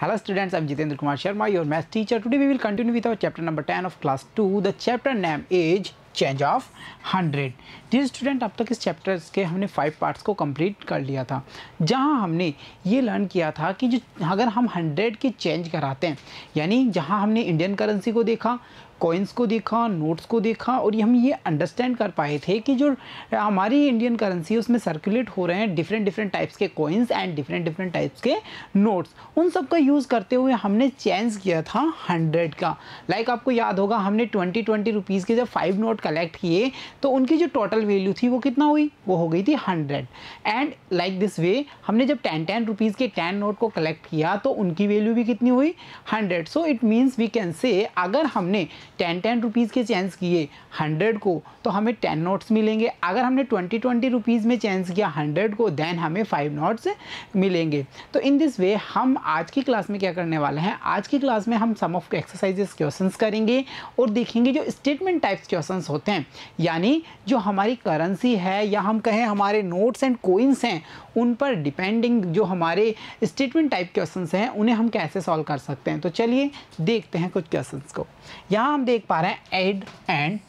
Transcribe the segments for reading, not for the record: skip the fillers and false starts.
Hello students, I'm Jitendra Kumar Sharma, your math teacher. Today we will continue with our chapter number 10 of class 2. The chapter name is Change of 100. Dear student, अब तक इस chapters के हमने 5 parts को complete कर लिया था, जहां हमने ये लर्न किया था कि जो अगर हम 100 की चेंज कराते हैं, यानी जहां हमने इंडियन करेंसी को देखा, कॉइन्स को देखा, नोट्स को देखा और हम ये अंडरस्टैंड कर पाए थे कि जो हमारी इंडियन करेंसी है उसमें सर्कुलेट हो रहे हैं डिफरेंट टाइप्स के कॉइन्स एंड डिफरेंट टाइप्स के नोट्स। उन सब का यूज़ करते हुए हमने चेंज किया था 100 का। लाइक आपको याद होगा, हमने 20 रुपीज़ के जब 5 नोट कलेक्ट किए तो उनकी जो टोटल वैल्यू थी वो कितना हुई, वो हो गई थी 100। एंड लाइक दिस वे हमने जब 10 रुपीज़ के 10 नोट को कलेक्ट किया तो उनकी वैल्यू भी कितनी हुई, 100। So it means we can say अगर हमने 10 रुपीज़ के चेंज किए 100 को तो हमें 10 नोट्स मिलेंगे। अगर हमने 20 रुपीज़ में चेंज किया 100 को देन हमें 5 नोट्स मिलेंगे। तो इन दिस वे हम आज की क्लास में क्या करने वाले हैं, आज की क्लास में हम सम ऑफ एक्सरसाइजेस क्वेश्चंस करेंगे और देखेंगे जो स्टेटमेंट टाइप्स क्वेश्चंस होते हैं, यानी जो हमारी करेंसी है या हम कहें हमारे नोट्स एंड कोइंस हैं उन पर डिपेंडिंग जो हमारे स्टेटमेंट टाइप क्वेश्चंस हैं उन्हें हम कैसे सॉल्व कर सकते हैं। तो चलिए देखते हैं कुछ क्वेश्चंस को। यहाँ हम देख पा रहे हैं add and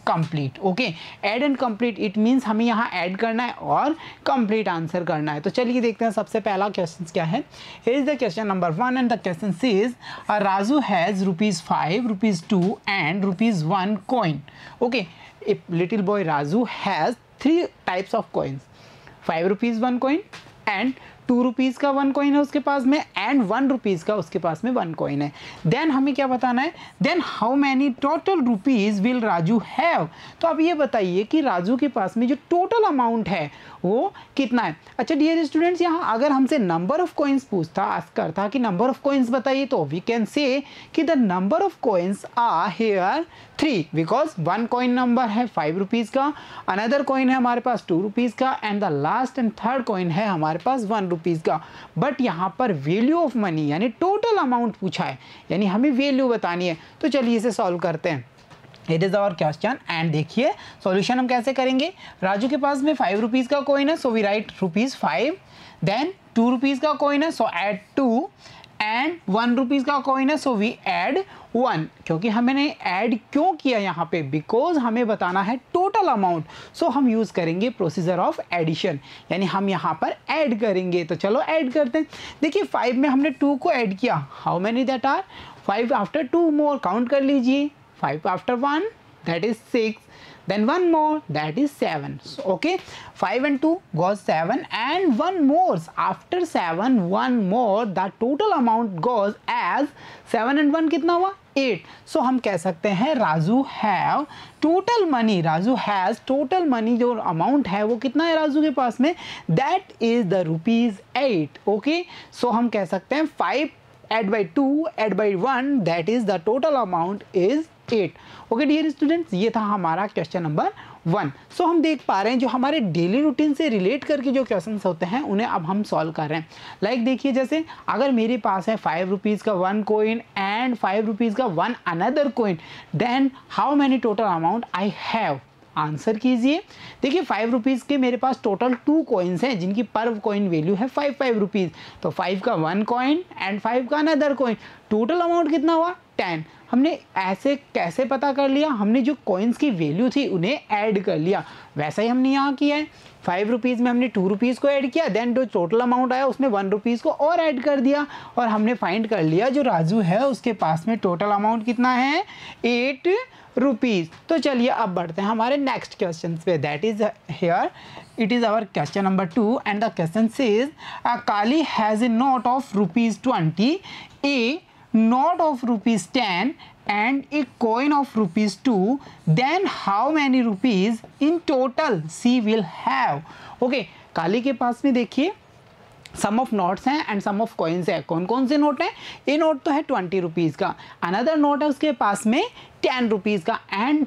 complete. Okay, add and complete it means हमें यहाँ ऐड करना है और कंप्लीट आंसर करना है। तो चलिए देखते हैं सबसे पहला क्वेश्चन क्या है। Here is the question number 1 and the question says Raju has ₹5, ₹2 and ₹1 coin. Okay, a little boy Raju has 3 types of coins. 5 rupees 1 coin and 2 rupees का 1 कॉइन है उसके पास में एंड 1 रुपीज़ का उसके पास में 1 कॉइन है। देन हमें क्या बताना है, then how many total rupees will Raju have. तो अब ये बताइए कि राजू के पास में जो टोटल अमाउंट है वो कितना है। अच्छा डियर स्टूडेंट्स, यहाँ अगर हमसे नंबर ऑफ कॉइन्स पूछता, आस्क करता कि नंबर ऑफ कॉइन्स बताइए, तो वी कैन से कि the number of coins are here 3 because 1 coin number है 5 रुपीज़ का, अनदर कॉइन है हमारे पास 2 रुपीज़ का and the last and third coin है हमारे पास 1 रुपीज़ का। बट यहाँ पर वैल्यू ऑफ मनी यानी टोटल अमाउंट पूछा है, यानी हमें वैल्यू बतानी है। तो चलिए इसे सॉल्व करते हैं। It is our question and देखिए सॉल्यूशन हम कैसे करेंगे। राजू के पास में 5 रुपीज़ का कॉइन है so we write ₹5, then 2 rupees का कॉइन है सो ऐड 2 एंड 1 रुपीज़ का कॉइन है सो वी ऐड 1। क्योंकि हमने ऐड क्यों किया यहाँ पे, बिकॉज हमें बताना है टोटल अमाउंट, सो हम यूज़ करेंगे प्रोसीजर ऑफ एडिशन, यानी हम यहाँ पर ऐड करेंगे। तो चलो ऐड करते हैं। देखिए 5 में हमने 2 को ऐड किया, how many that are 5 after 2 more, count कर लीजिए 5 after 1 that is 6, then 1 more that is 7. So, okay, 5 and 2 goes 7 and 1 more after 7 1 more, the total amount goes as 7 and 1 कितना हुआ 8. So हम कह सकते हैं Raju have total money, Raju has total money जो amount है वो कितना है राजू के पास में, दैट इज द ₹8. ओके, सो हम कह सकते हैं 5 add by 2 add by 1 that is the total amount is 8. Okay dear students, ये था हमारा क्वेश्चन नंबर 1। सो हम देख पा रहे हैं जो हमारे डेली रूटीन से रिलेट करके जो क्वेश्चंस होते हैं उन्हें अब हम सॉल्व कर रहे हैं। लाइक देखिए, जैसे अगर मेरे पास है 5 रुपीज़ का 1 कॉइन एंड 5 रुपीज़ का 1 another coin, then how many total amount I have, answer कीजिए। देखिए 5 रुपीज़ के मेरे पास टोटल 2 कॉइन्स हैं जिनकी पर कॉइन वैल्यू है 5 रुपीज़, तो 5 का 1 कॉइन एंड 5 का अनदर कॉइन, टोटल अमाउंट कितना हुआ 10। हमने ऐसे कैसे पता कर लिया, हमने जो कॉइन्स की वैल्यू थी उन्हें ऐड कर लिया, वैसा ही हमने यहाँ किया है। 5 रुपीज़ में हमने 2 रुपीज़ को ऐड किया, देन जो टोटल अमाउंट आया उसमें 1 रुपीज़ को और ऐड कर दिया और हमने फाइंड कर लिया जो राजू है उसके पास में टोटल अमाउंट कितना है 8 रुपीज़। तो चलिए अब बढ़ते हैं हमारे नेक्स्ट क्वेश्चन पे, that is here it is our question number 2 and the question says Kali has a note of ₹20, a note of ₹10 and a coin of ₹2, then how many rupees in total she will have. Okay, काली के पास में देखिए सम of notes हैं and some of coins है। कौन कौन से note हैं, ये नोट तो है 20 रुपीज़ का, अनदर नोट है उसके पास में 10 रुपीज़ का and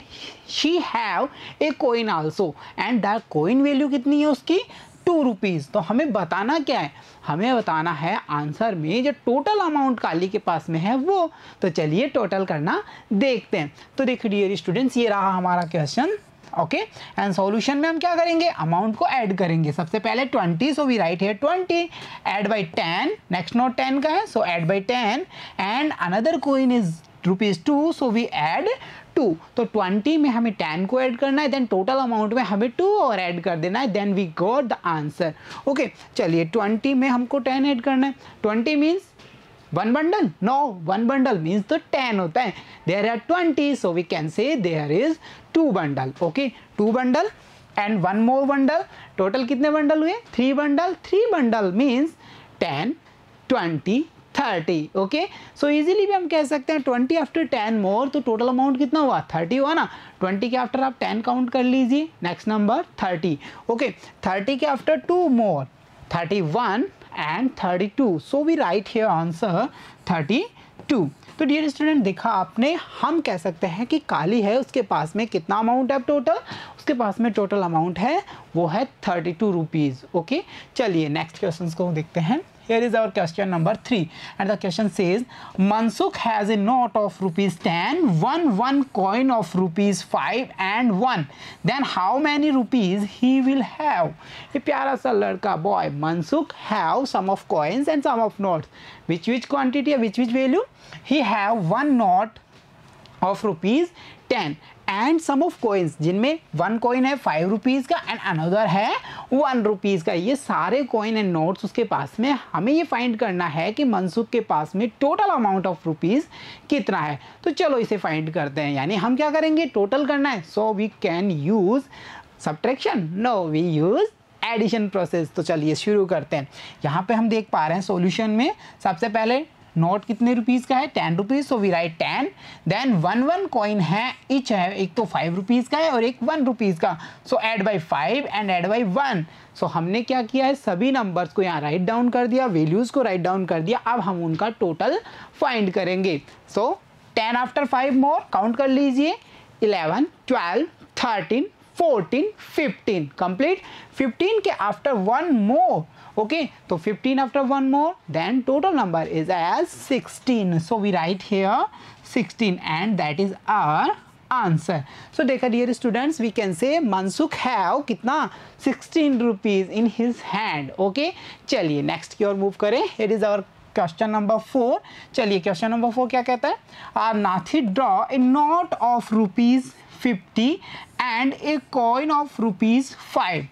she have a coin also and the coin value कितनी है उसकी 2 रुपीज़। तो हमें बताना क्या है, हमें बताना है आंसर में जो टोटल अमाउंट काली के पास में है वो। तो चलिए टोटल करना देखते हैं। तो देखिए डियर स्टूडेंट्स, ये रहा हमारा क्वेश्चन ओके एंड सॉल्यूशन में हम क्या करेंगे, अमाउंट को ऐड करेंगे। सबसे पहले 20, so we write here 20, add by 10, next note 10 का है, so add by 10 and another coin is ₹2, so we add 2। तो 20 में हमें 10 को ऐड करना है, देन टोटल अमाउंट में हमें 2 और ऐड कर देना है, then we got the answer. Okay चलिए 20 में हमको 10 ऐड करना है। 20 means 1 bundle? No, 1 bundle means तो 10 होता है। There are 20, so we can say there is 2 bundle. Okay, 2 bundle and 1 more bundle. Total कितने bundle हुए? 3 bundle. 3 bundle means 10, 20, 30. Okay, so easily भी हम कह सकते हैं 20 after 10 more, तो total amount कितना हुआ? 30 हुआ ना। 20 के after आप 10 काउंट कर लीजिए, नेक्स्ट नंबर 30. Okay, 30 के after 2 more, 31 and 32, so we write here answer 32. तो डियर स्टूडेंट देखा आपने, हम कह सकते हैं कि काली है, उसके पास में कितना अमाउंट है टोटल, उसके पास में टोटल अमाउंट है वो है 32 रुपीज़। ओके चलिए नेक्स्ट क्वेश्चन को देखते हैं। Here is our question number 3 and the question says Mansukh has a note of ₹10, one coin of ₹5 and 1, then how many rupees he will have? ये प्यारा सा लड़का boy Mansukh have sum of coins and sum of notes, which quantity which value? He have one note of ₹10 and some of coins, जिनमें 1 coin है 5 rupees का and another है 1 rupees का। ये सारे कॉइन एंड नोट्स उसके पास में, हमें ये फाइंड करना है कि मनसुख के पास में टोटल अमाउंट ऑफ रुपीज़ कितना है। तो चलो इसे फाइंड करते हैं, यानी हम क्या करेंगे, टोटल करना है। So we can use subtraction, no we use addition process. तो चलिए शुरू करते हैं। यहाँ पे हम देख पा रहे हैं सॉल्यूशन में सबसे पहले नोट कितने रुपीज़ का है, 10 rupees, so we write 10, then 1 coin है, ईच है, एक तो 5 रुपीज़ का है और एक 1 रुपीज़ का, so add by 5 and add by 1। So हमने क्या किया है, सभी नंबर्स को यहाँ राइट डाउन कर दिया, वैल्यूज़ को राइट डाउन कर दिया। अब हम उनका टोटल फाइंड करेंगे। सो 10 आफ्टर 5 मोर, काउंट कर लीजिए, 11, 12, 13, 14, 15 कंप्लीट। 15 के after 1 more, okay, so 15 after 1 more, then total number is as 16, so we write here 16 and that is our answer. So देखा dear students, we can say Mansukh have कितना 16 rupees in his hand. okay, चलिए next की ओर move करें। It is our question number 4। चलिए question number 4 क्या कहता है, Nathi draw a note of ₹50 and a coin of ₹5,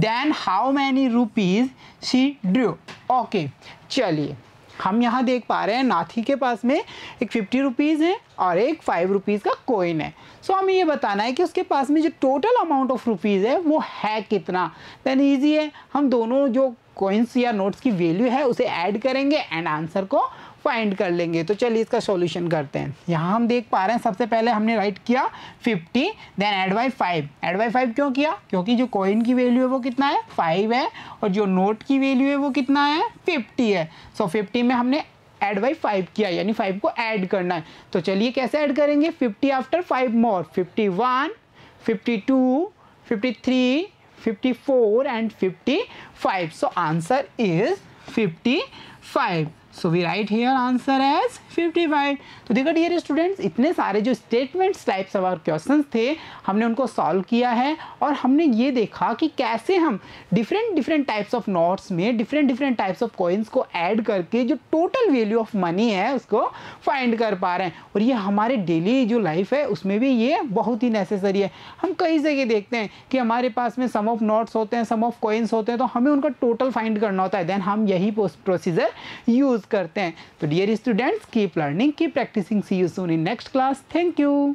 then how many rupees she drew? Okay चलिए हम यहाँ देख पा रहे हैं नाथी के पास में एक 50 रुपीज़ है और एक 5 रुपीज़ का कोइन है। सो हमें ये बताना है कि उसके पास में जो टोटल अमाउंट ऑफ रुपीज़ है वो है कितना। देन ईजी है, हम दोनों जो कोइंस या नोट्स की वैल्यू है उसे ऐड करेंगे एंड आंसर को फाइंड कर लेंगे। तो चलिए इसका सॉल्यूशन करते हैं। यहाँ हम देख पा रहे हैं सबसे पहले हमने राइट किया 50, then add by 5। Add by 5 क्यों किया, क्योंकि जो कॉइन की वैल्यू है वो कितना है 5 है और जो नोट की वैल्यू है वो कितना है 50 है। सो 50 में हमने ऐड बाय 5 किया, यानी 5 को ऐड करना है। तो चलिए कैसे ऐड करेंगे, 50 after 5 more, 51, 52, 53, 54 and 55। So answer is 55। So we write here answer as 55। तो देखो डियर स्टूडेंट्स, इतने सारे जो स्टेटमेंट्स टाइप्स ऑफ क्वेश्चंस थे हमने उनको सॉल्व किया है और हमने ये देखा कि कैसे हम डिफरेंट टाइप्स ऑफ नोट्स में डिफरेंट टाइप्स ऑफ कॉइन्स को ऐड करके जो टोटल वैल्यू ऑफ मनी है उसको फाइंड कर पा रहे हैं। और ये हमारे डेली जो लाइफ है उसमें भी ये बहुत ही नेसेसरी है। हम कई जगह देखते हैं कि हमारे पास में सम ऑफ नोट्स होते हैं, सम ऑफ कॉइन्स होते हैं, तो हमें उनका टोटल फाइंड करना होता है, देन हम यही प्रोसीजर यूज करते हैं। तो dear students, keep learning, keep practising, see you soon in next class. Thank you.